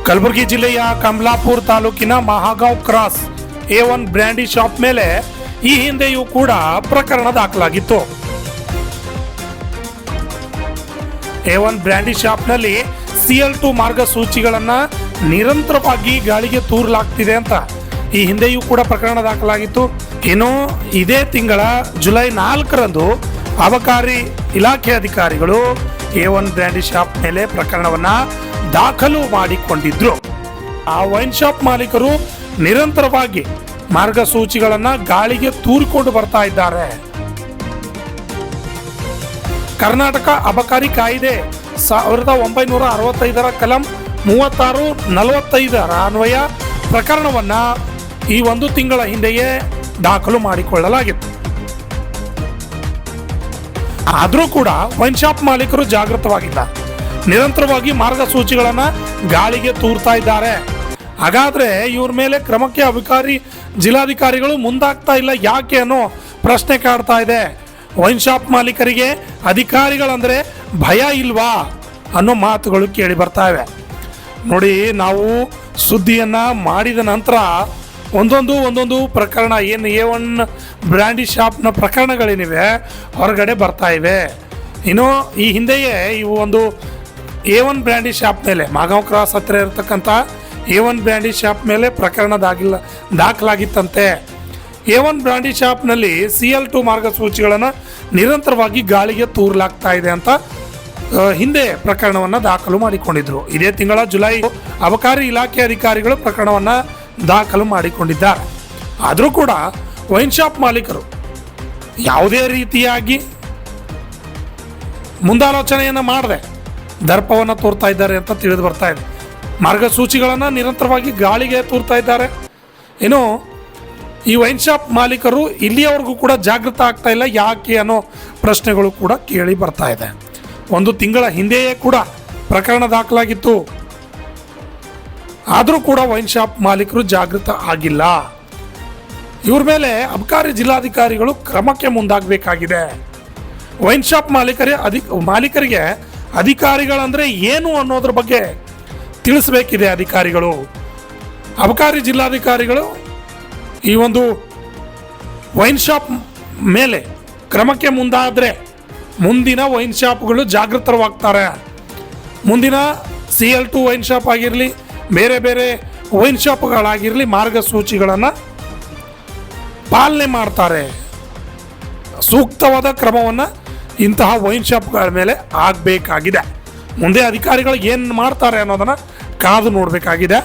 ಕಲಬುರಗಿ ಜಿಲ್ಲೆಯ ಕಮಲಾಪುರ ತಾಲೂಕಿನ Mahagaon cross A1 brandy shop ಮೇಲೆ ಈ ಹಿಂದೆಯೂ ಕೂಡ ಪ್ರಕರಣ ದಾಖಲಾಗಿತ್ತು. A1 ಬ್ರ್ಯಾಂಡಿ ಶಾಪ್ನಲ್ಲಿ CL2 ಮಾರ್ಗಸೂಚಿಗಳನ್ನ ನಿರಂತರವಾಗಿ ಗಾಳಿಗೆ ತೂರಲಾಗ್ತಿದೆ ಅಂತ ಈ ಹಿಂದೆಯೂ ಕೂಡ ಪ್ರಕರಣ ದಾಖಲಾಗಿತ್ತು. ಇನ್ನು ಇದೇ ತಿಂಗಳ ಜುಲೈ 4ರಂದು ಅಬಕಾರಿ ಇಲಾಖೆ ಅಧಿಕಾರಿಗಳು A1 ಬ್ರ್ಯಾಂಡಿ ಶಾಪ್ ಮೇಲೆ ಪ್ರಕರಣವನ್ನ ದಾಖಲು ಮಾಡಿಕೊಂಡಿದ್ರು. ಆ ವೈನ್ ಶಾಪ್ ಮಾಲೀಕರು ನಿರಂತರವಾಗಿ ಮಾರ್ಗಸೂಚಿಗಳನ್ನ ಗಾಳಿಗೆ ತೂರಿಕೊಂಡು ಬರ್ತಾ ಇದ್ದಾರೆ. ಕರ್ನಾಟಕ ಅಬಕಾರಿ ಕಾಯ್ದೆ 1965 ಕಲಂ 36-45 ಅನ್ವಯ ಪ್ರಕರಣವನ್ನ ಈ ಒಂದು ತಿಂಗಳ ಹಿಂದೆಯೇ ದಾಖಲು ಮಾಡಿಕೊಳ್ಳಲಾಗಿತ್ತು. ಆದರೂ ಕೂಡ ವೈನ್ ಶಾಪ್ ಮಾಲೀಕರು ಜಾಗೃತವಾಗಿಲ್ಲ, ನಿರಂತರವಾಗಿ ಮಾರ್ಗಸೂಚಿಗಳನ್ನ ಗಾಳಿಗೆ ತೂರ್ತಾ ಇದ್ದಾರೆ. ಹಾಗಾದ್ರೆ ಇವ್ರ ಮೇಲೆ ಕ್ರಮಕ್ಕೆ ಅಬಕಾರಿ ಜಿಲ್ಲಾಧಿಕಾರಿಗಳು ಮುಂದಾಗ್ತಾ ಇಲ್ಲ ಯಾಕೆ ಅನ್ನೋ ಪ್ರಶ್ನೆ ಕಾಡ್ತಾ ಇದೆ. ವೈನ್ ಶಾಪ್ ಮಾಲೀಕರಿಗೆ ಅಧಿಕಾರಿಗಳಂದ್ರೆ ಭಯ ಇಲ್ವಾ ಅನ್ನೋ ಮಾತುಗಳು ಕೇಳಿ ಬರ್ತಾ ಇವೆ. ನೋಡಿ, ನಾವು ಸುದ್ದಿಯನ್ನ ಮಾಡಿದ ನಂತರ ಒಂದೊಂದು ಪ್ರಕರಣ ಏನು A1 ಬ್ರ್ಯಾಂಡಿ ಶಾಪ್ನ ಪ್ರಕರಣಗಳೇನಿವೆ ಹೊರಗಡೆ ಬರ್ತಾ ಇವೆ. ಇನ್ನು ಈ ಹಿಂದೆಯೇ ಇವು ಒಂದು A1 ಬ್ರ್ಯಾಂಡಿ ಶಾಪ್ ಮೇಲೆ ಮಾಗಾಂವ್ ಕ್ರಾಸ್ ಹತ್ತಿರ ಇರತಕ್ಕಂಥ A1 ಬ್ರ್ಯಾಂಡಿ ಶಾಪ್ ಮೇಲೆ ಪ್ರಕರಣ ದಾಖಲಾಗಿತ್ತಂತೆ. A1 ಬ್ರ್ಯಾಂಡಿ ಶಾಪ್ನಲ್ಲಿ CL2 ಮಾರ್ಗಸೂಚಿಗಳನ್ನು ನಿರಂತರವಾಗಿ ಗಾಳಿಗೆ ತೂರಲಾಗ್ತಾ ಇದೆ ಅಂತ ಹಿಂದೆ ಪ್ರಕರಣವನ್ನು ದಾಖಲು ಮಾಡಿಕೊಂಡಿದ್ರು. ಇದೇ ತಿಂಗಳ ಜುಲೈ ಅಬಕಾರಿ ಇಲಾಖೆ ಅಧಿಕಾರಿಗಳು ಪ್ರಕರಣವನ್ನು ದಾಖಲು ಮಾಡಿಕೊಂಡಿದ್ದಾರೆ. ಆದರೂ ಕೂಡ ವೈನ್ ಶಾಪ್ ಮಾಲೀಕರು ಯಾವುದೇ ರೀತಿಯಾಗಿ ಮುಂದಾಲೋಚನೆಯನ್ನು ಮಾಡದೆ ದರ್ಪವನ್ನು ತೋರ್ತಾ ಇದ್ದಾರೆ ಅಂತ ತಿಳಿದು ಬರ್ತಾ ಇದೆ. ಮಾರ್ಗಸೂಚಿಗಳನ್ನು ನಿರಂತರವಾಗಿ ಗಾಳಿಗೆ ತೂರ್ತಾ ಇದ್ದಾರೆ. ಇನ್ನು ಈ ವೈನ್ ಶಾಪ್ ಮಾಲೀಕರು ಇಲ್ಲಿಯವರೆಗೂ ಕೂಡ ಜಾಗೃತ ಆಗ್ತಾ ಇಲ್ಲ ಯಾಕೆ ಅನ್ನೋ ಪ್ರಶ್ನೆಗಳು ಕೂಡ ಕೇಳಿ ಬರ್ತಾ ಇದೆ. ಒಂದು ತಿಂಗಳ ಹಿಂದೆಯೇ ಕೂಡ ಪ್ರಕರಣ ದಾಖಲಾಗಿತ್ತು, ಆದರೂ ಕೂಡ ವೈನ್ ಶಾಪ್ ಮಾಲೀಕರು ಜಾಗೃತ ಆಗಿಲ್ಲ. ಇವ್ರ ಮೇಲೆ ಅಬಕಾರಿ ಜಿಲ್ಲಾಧಿಕಾರಿಗಳು ಕ್ರಮಕ್ಕೆ ಮುಂದಾಗಬೇಕಾಗಿದೆ. ವೈನ್ ಶಾಪ್ ಮಾಲೀಕರಿಗೆ ಅಧಿಕಾರಿಗಳಂದ್ರೆ ಏನು ಅನ್ನೋದ್ರ ಬಗ್ಗೆ ತಿಳಿಸಬೇಕಿದೆ ಅಧಿಕಾರಿಗಳು. ಅಬಕಾರಿ ಜಿಲ್ಲಾಧಿಕಾರಿಗಳು ಈ ಒಂದು ವೈನ್ ಶಾಪ್ ಮೇಲೆ ಕ್ರಮಕ್ಕೆ ಮುಂದಾದರೆ ಮುಂದಿನ ವೈನ್ ಶಾಪ್ಗಳು ಜಾಗೃತವಾಗ್ತಾರೆ. ಮುಂದಿನ CL2 ವೈನ್ ಶಾಪ್ ಆಗಿರಲಿ, ಬೇರೆ ಬೇರೆ ವೈನ್ ಶಾಪ್ಗಳಾಗಿರಲಿ ಮಾರ್ಗಸೂಚಿಗಳನ್ನು ಪಾಲನೆ ಮಾಡ್ತಾರೆ. ಸೂಕ್ತವಾದ ಕ್ರಮವನ್ನು ಇಂತಹ ವೈನ್ ಶಾಪ್ಗಳ ಮೇಲೆ ಆಗಬೇಕಾಗಿದೆ. ಮುಂದೆ ಅಧಿಕಾರಿಗಳು ಏನು ಮಾಡ್ತಾರೆ ಅನ್ನೋದನ್ನು ಕಾದು ನೋಡಬೇಕಾಗಿದೆ.